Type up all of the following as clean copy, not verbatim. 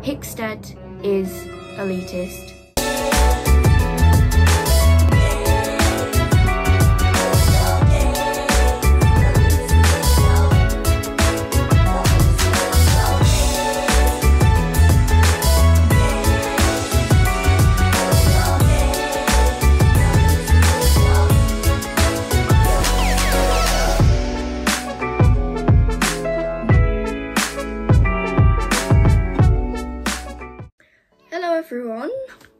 Hickstead is elitist. Hello everyone,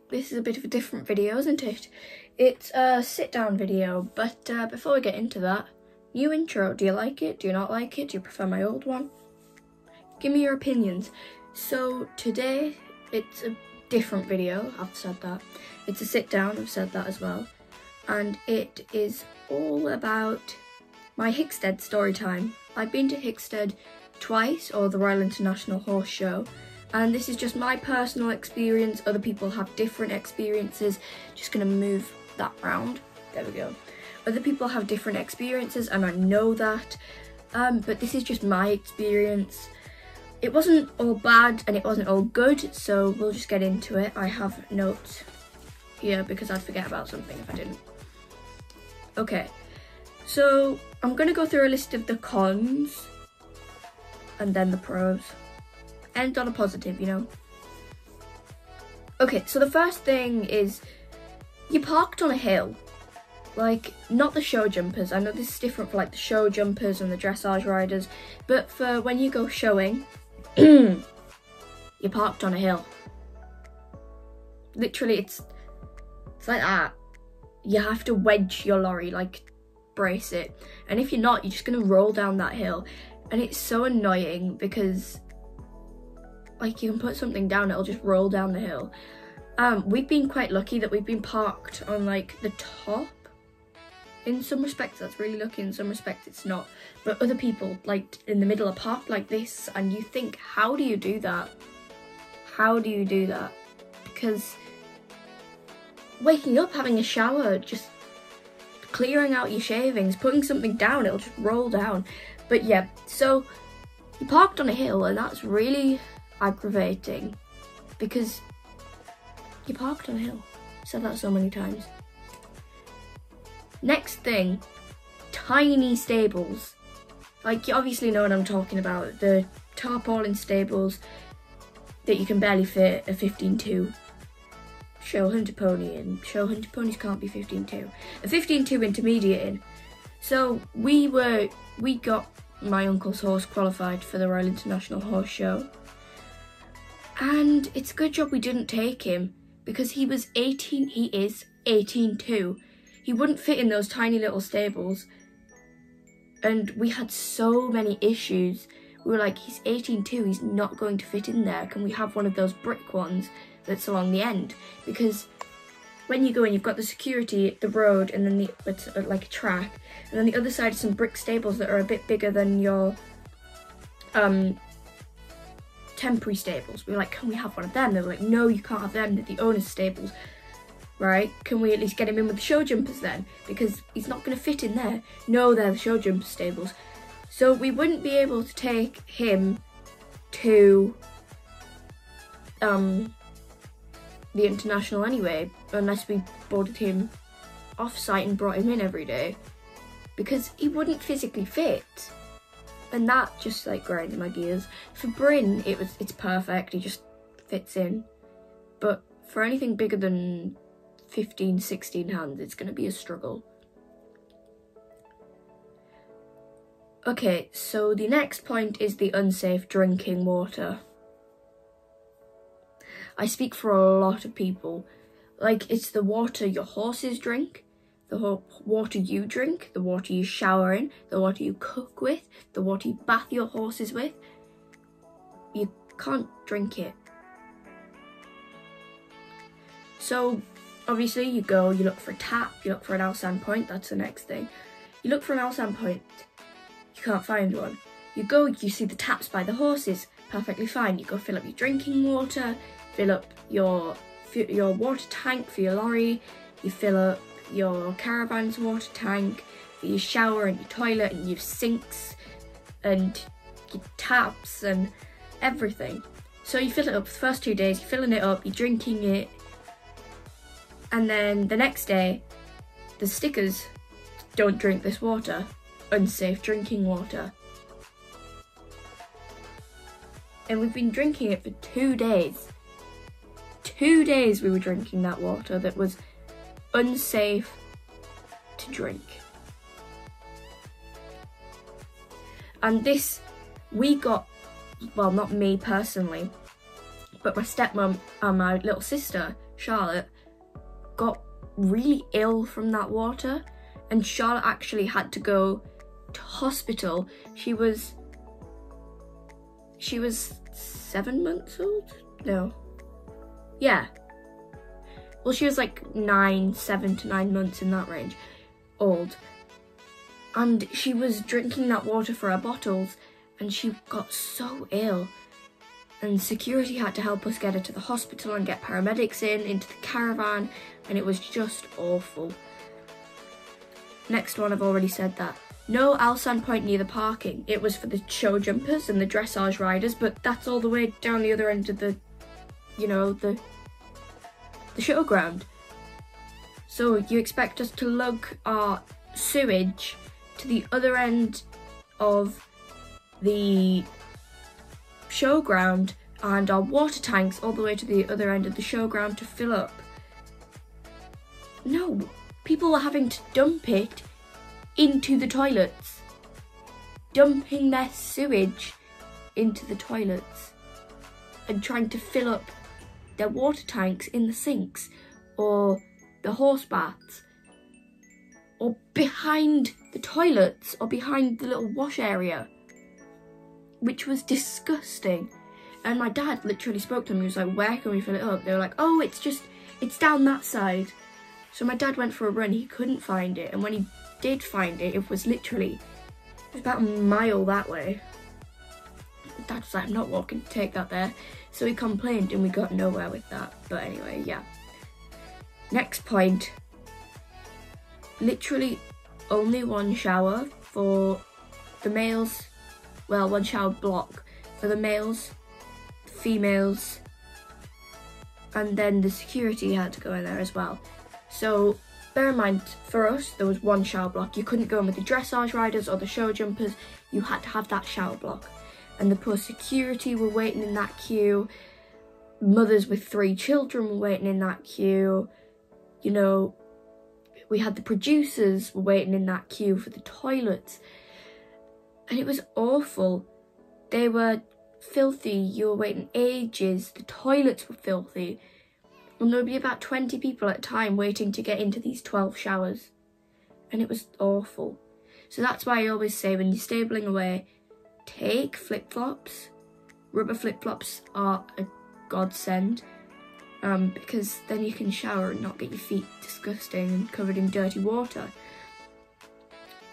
this is a bit of a different video, isn't it? It's a sit down video, but before we get into that, new intro. Do you like it? Do you not like it? Do you prefer my old one? Give me your opinions. So today it's a different video, I've said that. It's a sit down, I've said that as well. And it is all about my Hickstead story time. I've been to Hickstead twice, or the Royal International Horse Show. And this is just my personal experience. Other people have different experiences. Just gonna move that round. There we go. Other people have different experiences and I know that. But this is just my experience. It wasn't all bad and it wasn't all good, so we'll just get into it. I have notes here because I'd forget about something if I didn't. Okay, so I'm gonna go through a list of the cons and then the pros. End on a positive, you know. Okay, so the first thing is you parked on a hill. Like, not the show jumpers. I know this is different for like the show jumpers and the dressage riders, but for when you go showing, you parked on a hill. Literally, it's like that. You have to wedge your lorry, like brace it. And if you're not, you're just gonna roll down that hill. And it's so annoying because like you can put something down, it'll just roll down the hill. We've been quite lucky that we've been parked on like the top. In some respects that's really lucky, in some respects it's not. But other people like in the middle are parked like this and you think, how do you do that? How do you do that? Because waking up, having a shower, just clearing out your shavings, putting something down, it'll just roll down. But yeah, so you parked on a hill and that's really aggravating because you parked on a hill. I've said that so many times. Next thing, tiny stables. Like, you obviously know what I'm talking about. The tarpaulin stables that you can barely fit a 15.2 show hunter pony in. Show hunter ponies can't be 15.2. A 15.2 intermediate in. So we got my uncle's horse qualified for the Royal International Horse Show. And it's a good job we didn't take him because he was 18, he is 18.2. He wouldn't fit in those tiny little stables. And we had so many issues. We were like, he's 18.2, he's not going to fit in there. Can we have one of those brick ones that's along the end? Because when you go in, you've got the security, the road, and then it's like a track. And then the other side is some brick stables that are a bit bigger than your temporary stables. We were like, can we have one of them? They were like, no, you can't have them, they're the owner's stables. Right, can we at least get him in with the show jumpers then? Because he's not going to fit in there. No, they're the show jumper stables. So we wouldn't be able to take him to the international anyway, unless we boarded him off-site and brought him in every day. Because he wouldn't physically fit. And that just like grinded my gears. For Bryn, it's perfect, he just fits in. But for anything bigger than 15, 16 hands, it's gonna be a struggle. Okay, so the next point is the unsafe drinking water. I speak for a lot of people. Like, it's the water your horses drink, the water you drink, the water you shower in, the water you cook with, the water you bath your horses with. You can't drink it. So obviously you look for a tap, you look for an Alsan point, that's the next thing. You look for an Alsan point, you can't find one. You go, you see the taps by the horses, perfectly fine. You go fill up your drinking water, fill up your water tank for your lorry, you fill up your caravan's water tank for your shower and your toilet and your sinks and your taps and everything. So you fill it up for the first 2 days, you're filling it up, you're drinking it, and then the next day, the stickers, don't drink this water, unsafe drinking water. And we've been drinking it for 2 days. 2 days we were drinking that water that was unsafe to drink. And this, we got, well, not me personally, but my stepmom and my little sister, Charlotte, got really ill from that water, and Charlotte actually had to go to hospital. She was 7 months old? No. Yeah. Well, she was like 7 to 9 months, in that range, old. And she was drinking that water for her bottles, and she got so ill. And security had to help us get her to the hospital and get paramedics into the caravan, and it was just awful. Next one, I've already said that. No Alsan Point near the parking. It was for the show jumpers and the dressage riders, but that's all the way down the other end of the, you know, the showground. So you expect us to lug our sewage to the other end of the showground and our water tanks all the way to the other end of the showground to fill up? No, people were having to dump it into the toilets, dumping their sewage into the toilets and trying to fill up their water tanks in the sinks or the horse baths or behind the toilets or behind the little wash area, which was disgusting. And my dad literally spoke to them. He was like, where can we fill it up? They were like, oh, it's down that side. So my dad went for a run, he couldn't find it, and when he did find it, it was about a mile that way. Dad was like, I'm not walking to take that there. So he complained and we got nowhere with that. But anyway, yeah. Next point. Literally only one shower for the males. Well, one shower block for the males, females, and then the security had to go in there as well. So bear in mind, for us, there was one shower block. You couldn't go in with the dressage riders or the show jumpers. You had to have that shower block. And the poor security were waiting in that queue. Mothers with 3 children were waiting in that queue. You know, we had the producers were waiting in that queue for the toilets. And it was awful. They were filthy. You were waiting ages. The toilets were filthy. And there would be about 20 people at a time waiting to get into these 12 showers. And it was awful. So that's why I always say, when you're stabling away, take flip-flops. Rubber flip-flops are a godsend. Because then you can shower and not get your feet disgusting and covered in dirty water.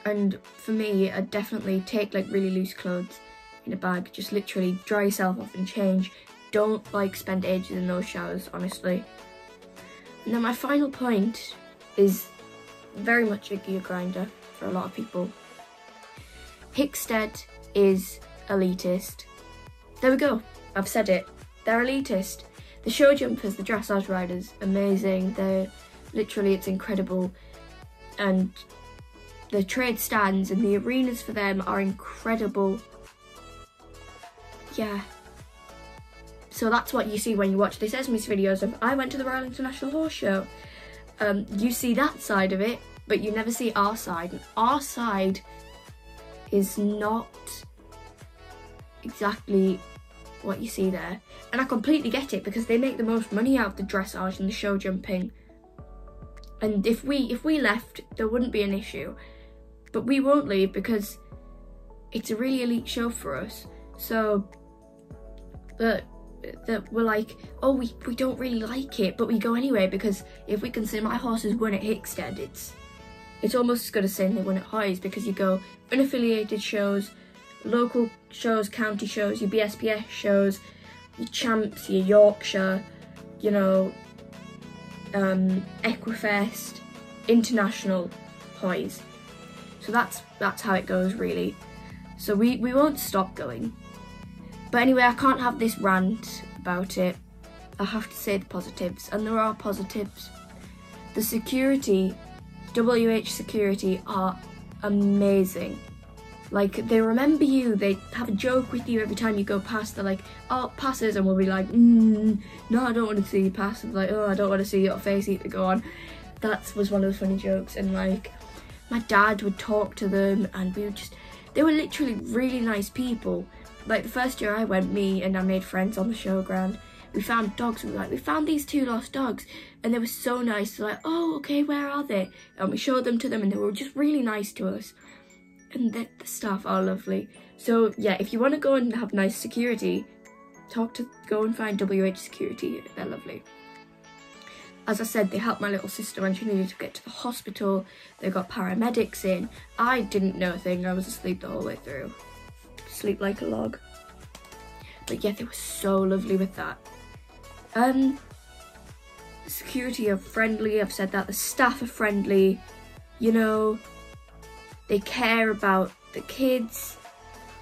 And for me, I'd definitely take like really loose clothes in a bag. Just literally dry yourself off and change. Don't spend ages in those showers, honestly. And then my final point is very much a gear grinder for a lot of people. Hickstead is elitist. There we go, I've said it. They're elitist. The show jumpers, the dressage riders, amazing. They're literally, it's incredible. And the trade stands and the arenas for them are incredible. Yeah. So that's what you see when you watch the Sesame videos of I went to the Royal International Horse Show. You see that side of it, but you never see our side. And our side is not exactly what you see there. And I completely get it, because they make the most money out of the dressage and the show jumping. And if we left, there wouldn't be an issue. But we won't leave because it's a really elite show for us. So that we're like, oh, we don't really like it, but we go anyway, because if we can say my horses won at Hickstead, it's almost as good as saying they won at RIHS, because you go unaffiliated shows, local shows, county shows, your BSPS shows, your champs, your Yorkshire, you know, Equifest, international RIHS. So that's how it goes, really. So we won't stop going. But anyway, I can't have this rant about it. I have to say the positives, and there are positives. The security, WH security, are amazing. Like, they remember you, they have a joke with you every time you go past. They're like, oh, passes, and we'll be like, no, I don't want to see you pass. And like, oh, I don't want to see your face either, go on. That was one of the funny jokes. And like, my dad would talk to them, and we would just, they were literally really nice people. Like, the first year I went, me and I made friends on the showground. We found dogs, and we were like, we found these 2 lost dogs, and they were so nice. They're like, oh, okay, where are they? And we showed them to them, and they were just really nice to us. And the staff are lovely. So yeah, if you want to go and have nice security, go and find WH security. They're lovely. As I said, they helped my little sister when she needed to get to the hospital. They got paramedics in. I didn't know a thing. I was asleep the whole way through. Sleep like a log. But yeah, they were so lovely with that. Security are friendly. I've said that. The staff are friendly. You know, they care about the kids.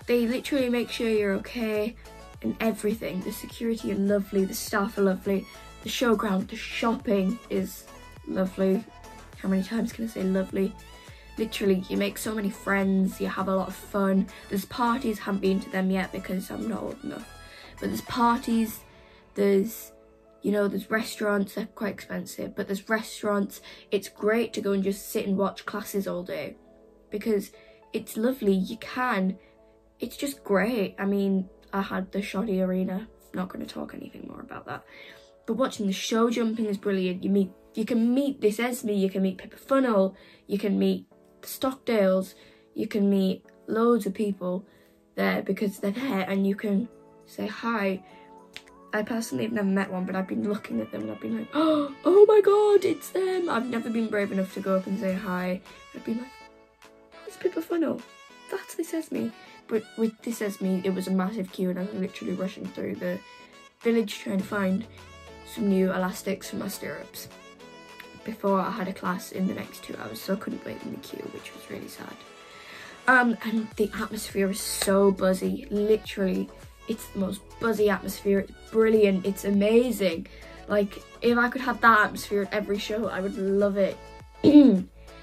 They literally make sure you're okay and everything. The security are lovely. The staff are lovely. The showground, the shopping is lovely. How many times can I say lovely? Literally, you make so many friends. You have a lot of fun. There's parties. Haven't been to them yet because I'm not old enough. But there's parties. There's, you know, there's restaurants. They're quite expensive, but there's restaurants. It's great to go and just sit and watch classes all day, because it's lovely. You can. It's just great. I mean, I had the shoddy arena. Not going to talk anything more about that. But watching the show jumping is brilliant. You can meet this Esme. You can meet Pippa Funnel. You can meet the Stockdales. You can meet loads of people there because they're there, and you can say hi. I personally have never met one, but I've been looking at them and I've been like, oh my god, it's them. I've never been brave enough to go up and say hi. I've been like, it's Pippa Funnel. That's this Esme. But with this Esme, it was a massive queue, and I was literally rushing through the village trying to find some new elastics for my stirrups before I had a class in the next 2 hours, so I couldn't wait in the queue, which was really sad. And the atmosphere is so buzzy. Literally, it's the most buzzy atmosphere. It's brilliant. It's amazing. Like, if I could have that atmosphere at every show, I would love it.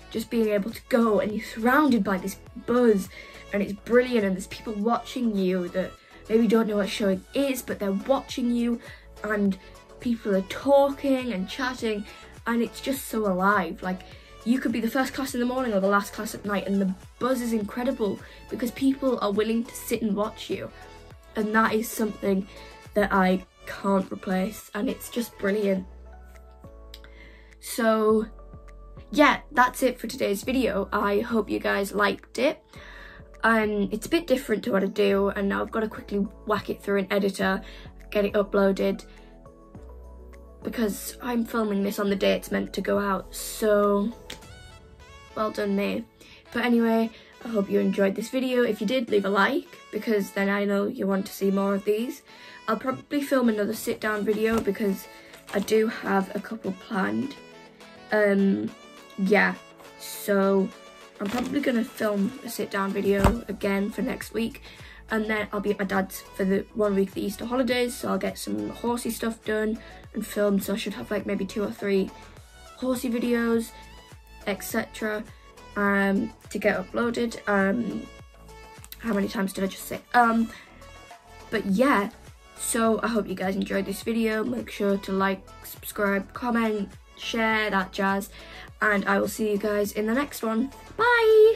Just being able to go and you're surrounded by this buzz, and it's brilliant, and there's people watching you that maybe don't know what show it is, but they're watching you, and people are talking and chatting, and it's just so alive. Like, you could be the first class in the morning or the last class at night, and the buzz is incredible because people are willing to sit and watch you, and that is something that I can't replace, and it's just brilliant. So yeah, that's it for today's video. I hope you guys liked it. It's a bit different to what I do, and now I've got to quickly whack it through an editor, get it uploaded, because I'm filming this on the day it's meant to go out, so well done me. But anyway, I hope you enjoyed this video. If you did, leave a like, because then I know you want to see more of these. I'll probably film another sit down video because I do have a couple planned. Yeah, so I'm probably going to film a sit down video again for next week, and then I'll be at my dad's for the 1 week of the Easter holidays, so I'll get some horsey stuff done and filmed, so I should have like maybe 2 or 3 horsey videos, etc. To get uploaded. How many times did I just say? But yeah, so I hope you guys enjoyed this video. Make sure to like, subscribe, comment, share, that jazz, and I will see you guys in the next one. Bye!